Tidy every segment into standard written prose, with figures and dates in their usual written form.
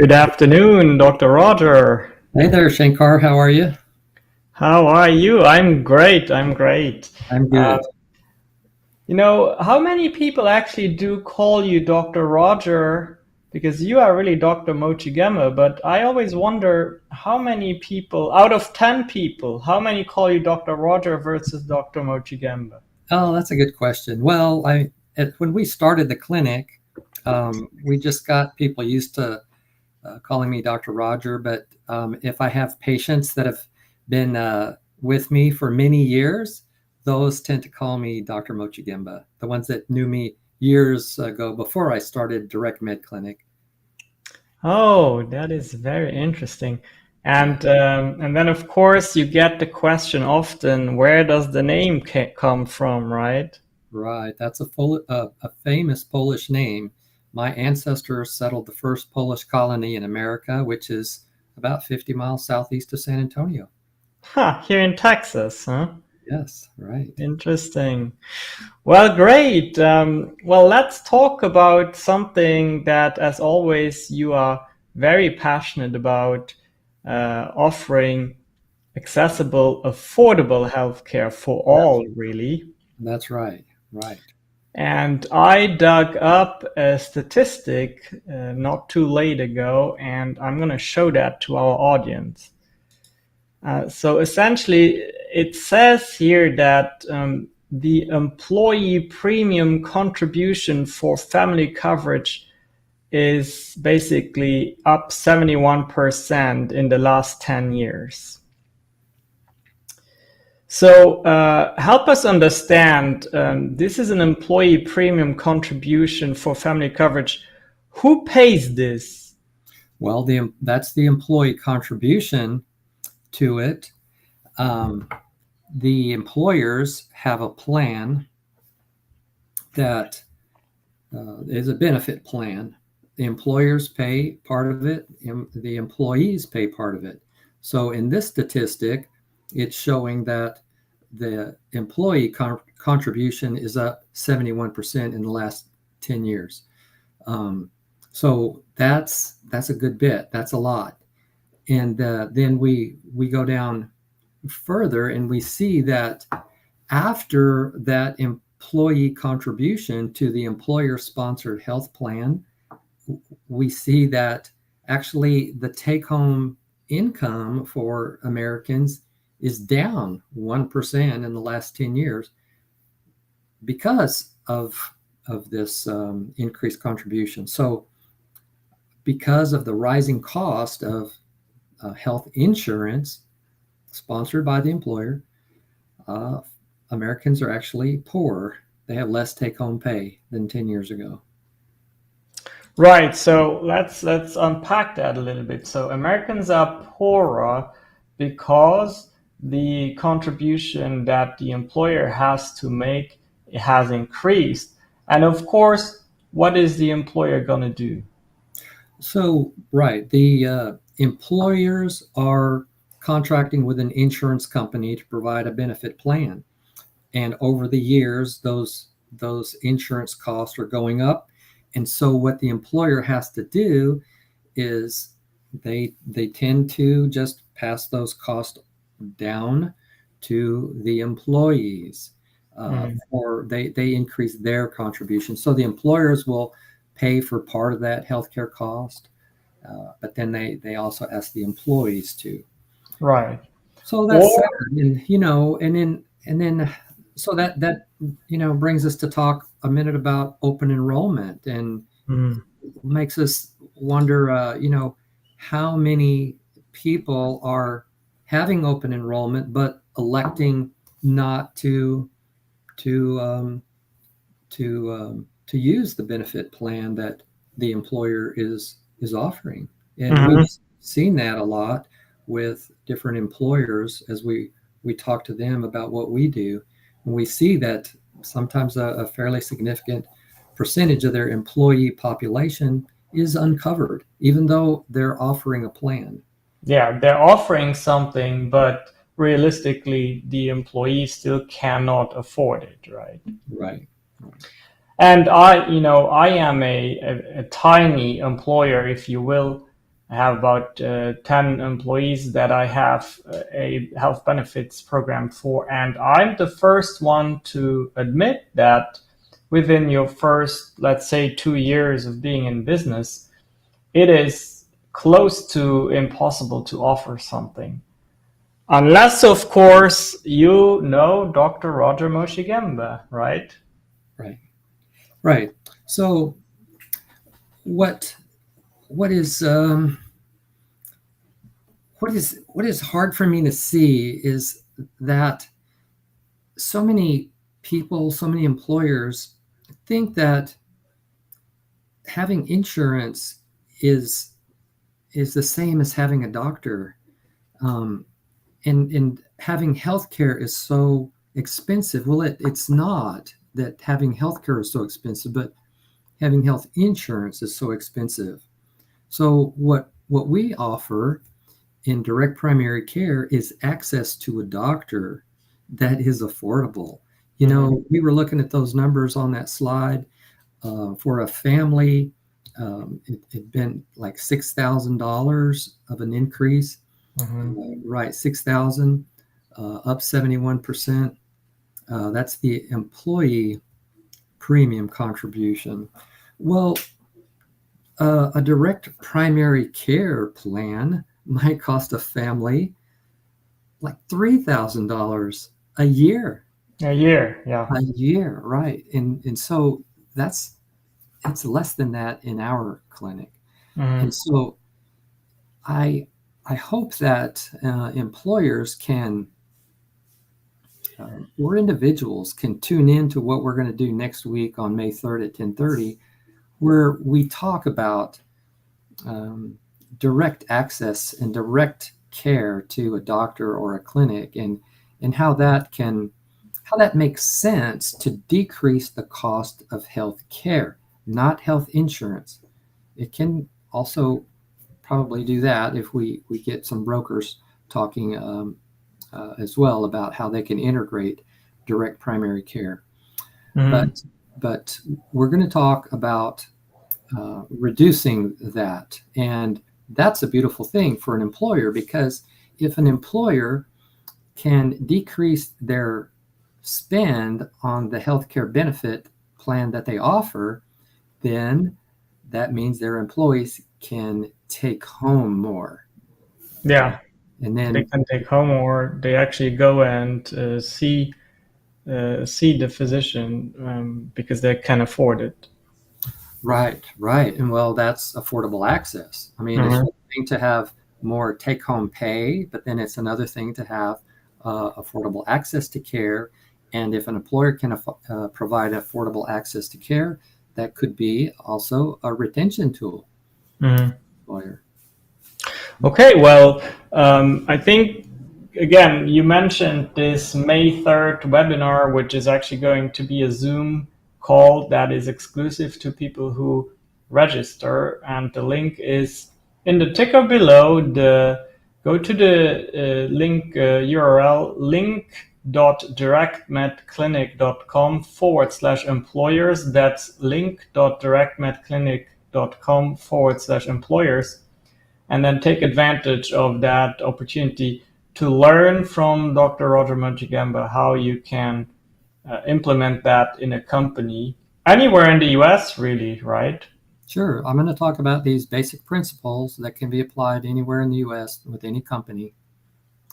Good afternoon, Dr. Roger. Hey there, Shankar. How are you? How are you? I'm great. I'm great. I'm Uh, good. how many people actually do call you Dr. Roger? Because you are really Dr. Mochigema, but I always wonder how many people, out of 10 people, how many call you Dr. Roger versus Dr. Mochigema? Oh, that's a good question. Well, when we started the clinic, we just got people used to calling me Dr. Roger. But if I have patients that have been with me for many years, those tend to call me Dr. Mochigemba, the ones that knew me years ago before I started Direct Med Clinic. Oh, that is very interesting. Yeah. And then of course you get the question often, where does the name come from, right? Right. That's a famous Polish name. My ancestors settled the first Polish colony in America, which is about 50 miles southeast of San Antonio. Here in Texas, huh? Yes, right. Interesting. Well, great. Well, let's talk about something that, as always, you are very passionate about, offering accessible, affordable healthcare for That's, all, really. that's right. Right. And I dug up a statistic not too late ago, and I'm going to show that to our audience. So essentially, it says here that the employee premium contribution for family coverage is basically up 71% in the last 10 years. So help us understand, this is an employee premium contribution for family coverage. Who pays this? Well, that's the employee contribution to it. Um, the employers have a plan that is a benefit plan. The employers pay part of it, and the employees pay part of it. So in this statistic, it's showing that the employee contribution is up 71% in the last 10 years. So that's a good bit. That's a lot. And then we go down further and we see that after that employee contribution to the employer sponsored health plan, we see that actually the take home income for Americans is down 1% in the last 10 years because of this increased contribution. So, because of the rising cost of health insurance sponsored by the employer, uh, Americans are actually poorer. They have less take home pay than 10 years ago. Right. So let's unpack that a little bit. So Americans are poorer because the contribution that the employer has to make has increased. And of course, what is the employer going to do? So, right, the employers are contracting with an insurance company to provide a benefit plan, and over the years, those insurance costs are going up, and so what the employer has to do is they tend to just pass those costs down to the employees, Mm. or they increase their contribution. So the employers will pay for part of that healthcare cost, but then they also ask the employees to. Right. So that's sad. Or And then so that brings us to talk a minute about open enrollment, and mm, makes us wonder, how many people are having open enrollment but electing not to to use the benefit plan that the employer is offering. And we've mhm. seen that a lot with different employers as we talk to them about what we do, and we see that sometimes a fairly significant percentage of their employee population is uncovered, even though they're offering a plan. Yeah, they're offering something, but realistically, the employee still cannot afford it, right? Right. And I am a tiny employer, if you will. I have about 10 employees that I have a health benefits program for. And I'm the first one to admit that within your first, let's say, 2 years of being in business, it is close to impossible to offer something. Unless, of course, you know Dr. Roger Moshigemba, right? Right. Right. So what is what is hard for me to see is that so many people, so many employers think that having insurance is the same as having a doctor, and having healthcare is so expensive. Well, it's not that having healthcare is so expensive, but having health insurance is so expensive. So what we offer in direct primary care is access to a doctor that is affordable. You know, we were looking at those numbers on that slide. For a family, it'd been like $6,000 of an increase, right? 6,000, up 71%. That's the employee premium contribution. Well, a direct primary care plan might cost a family like $3,000 a year. A year, yeah. A year, right? And so it's less than that in our clinic. And so I hope that employers can or individuals can tune in to what we're going to do next week on May 3rd at 10:30, where we talk about direct access and direct care to a doctor or a clinic, and how that makes sense to decrease the cost of health care, not health insurance. It can also probably do that if we get some brokers talking as well about how they can integrate direct primary care. But we're going to talk about reducing that, and that's a beautiful thing for an employer, because if an employer can decrease their spend on the healthcare benefit plan that they offer, then that means their employees can take home more. Yeah. And then they can take home, or they actually go and see the physician because they can afford it. Right. And well, that's affordable access. I mean, it's one thing to have more take-home pay, but then it's another thing to have affordable access to care. And if an employer can provide affordable access to care, that could be also a retention tool. Employer. Okay, well, I think, again, you mentioned this May 3rd webinar, which is actually going to be a Zoom call that is exclusive to people who register. And the link is in the ticker below. Go to the link URL, link.directmedclinic.com/employers. That's link.directmedclinic.com/employers. And then take advantage of that opportunity to learn from Dr. Roger Moshigemba how you can implement that in a company anywhere in the US, really, right? Sure. I'm going to talk about these basic principles that can be applied anywhere in the US with any company.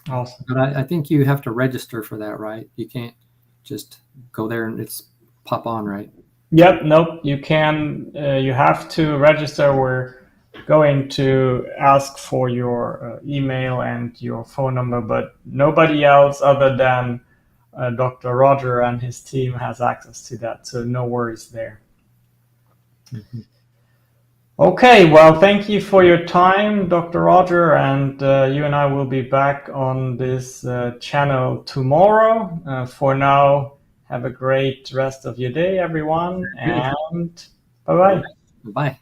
Awesome. But I think you have to register for that, right? You can't just go there and it's pop on, right? Yep. Nope. You can. You have to register. We're going to ask for your email and your phone number, but nobody else other than Dr. Roger and his team has access to that. So no worries there. Okay, well, thank you for your time, Dr. Roger, and you and I will be back on this channel tomorrow. For now, have a great rest of your day, everyone, and bye-bye. Bye.